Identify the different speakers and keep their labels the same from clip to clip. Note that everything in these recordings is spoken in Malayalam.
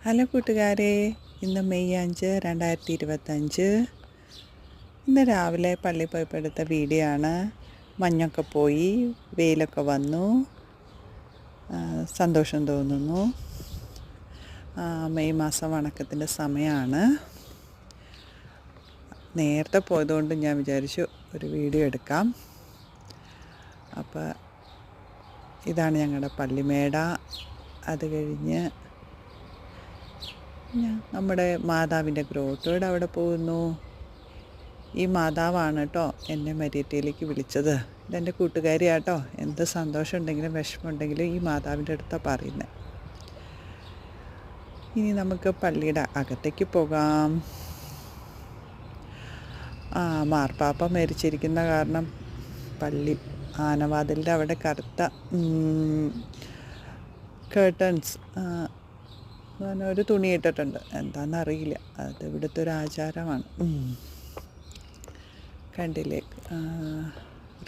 Speaker 1: ഹലോ കൂട്ടുകാരെ, ഇന്ന് മെയ് 5 2025. ഇന്ന് രാവിലെ പള്ളിയിൽ പോയപ്പോൾ എടുത്ത വീഡിയോ ആണ്. മഞ്ഞൊക്കെ പോയി, വെയിലൊക്കെ വന്നു, സന്തോഷം തോന്നുന്നു. മെയ് മാസം വണക്കത്തിൻ്റെ സമയമാണ്. നേരത്തെ പോയതുകൊണ്ട് ഞാൻ വിചാരിച്ചു ഒരു വീഡിയോ എടുക്കാം. അപ്പോൾ ഇതാണ് ഞങ്ങളുടെ പള്ളിമേട. അത് കഴിഞ്ഞ് നമ്മുടെ മാതാവിൻ്റെ ഗ്രോട്ടോയുടെ അവിടെ പോകുന്നു. ഈ മാതാവാണ് കേട്ടോ എന്നെ മരിയറ്റയിലേക്ക് വിളിച്ചത്. ഇതെൻ്റെ കൂട്ടുകാരിയാട്ടോ. എന്ത് സന്തോഷമുണ്ടെങ്കിലും വിഷമമുണ്ടെങ്കിലും ഈ മാതാവിൻ്റെ അടുത്താണ് പറയുന്നത്. ഇനി നമുക്ക് പള്ളിയുടെ അകത്തേക്ക് പോകാം. മാർപ്പാപ്പ മരിച്ചിരിക്കുന്ന കാരണം പള്ളി ആനവാതിലിൻ്റെ അവിടെ കറുത്ത കേർട്ടൻസ് ഒരു തുണി ഇട്ടിട്ടുണ്ട്. എന്താണെന്നറിയില്ല, അത് ഇവിടുത്തെ ഒരു ആചാരമാണ്. കണ്ടില്ലേ,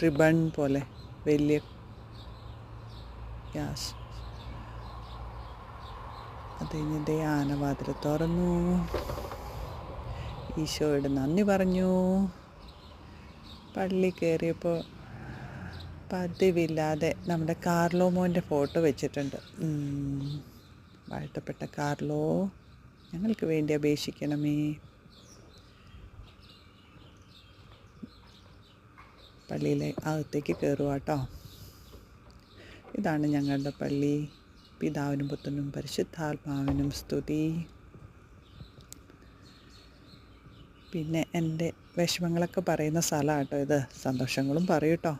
Speaker 1: റിബൺ പോലെ വലിയ ഗ്യാസ്. അത് കഴിഞ്ഞിട്ട് ആനവാതിൽ തുറന്നു. ഈശോയോട് നന്ദി പറഞ്ഞു. പള്ളി കയറിയപ്പോൾ പതിവില്ലാതെ നമ്മുടെ കാർലോ മോൻ്റെ ഫോട്ടോ വെച്ചിട്ടുണ്ട്. വാഴ്ത്തപ്പെട്ട കാർലോ, ഞങ്ങൾക്ക് വേണ്ടി അപേക്ഷിക്കണമേ. പള്ളിയിലെ അകത്തേക്ക് കയറുക കേട്ടോ. ഇതാണ് ഞങ്ങളുടെ പള്ളി. പിതാവിനും പുത്രനും പരിശുദ്ധാത്മാവിനും സ്തുതി. പിന്നെ എൻ്റെ വിഷമങ്ങളൊക്കെ പറയുന്ന സ്ഥലമാണ് കേട്ടോ ഇത്. സന്തോഷങ്ങളും പറയും കേട്ടോ.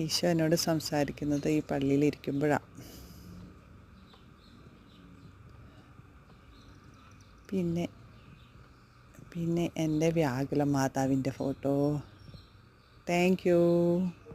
Speaker 1: ഈശോ എന്നോട് സംസാരിക്കുന്നത് ഈ പള്ളിയിലിരിക്കുമ്പോഴാണ്. പിന്നെ എൻ്റെ വ്യാകുല മാതാവിൻ്റെ ഫോട്ടോ. Thank you.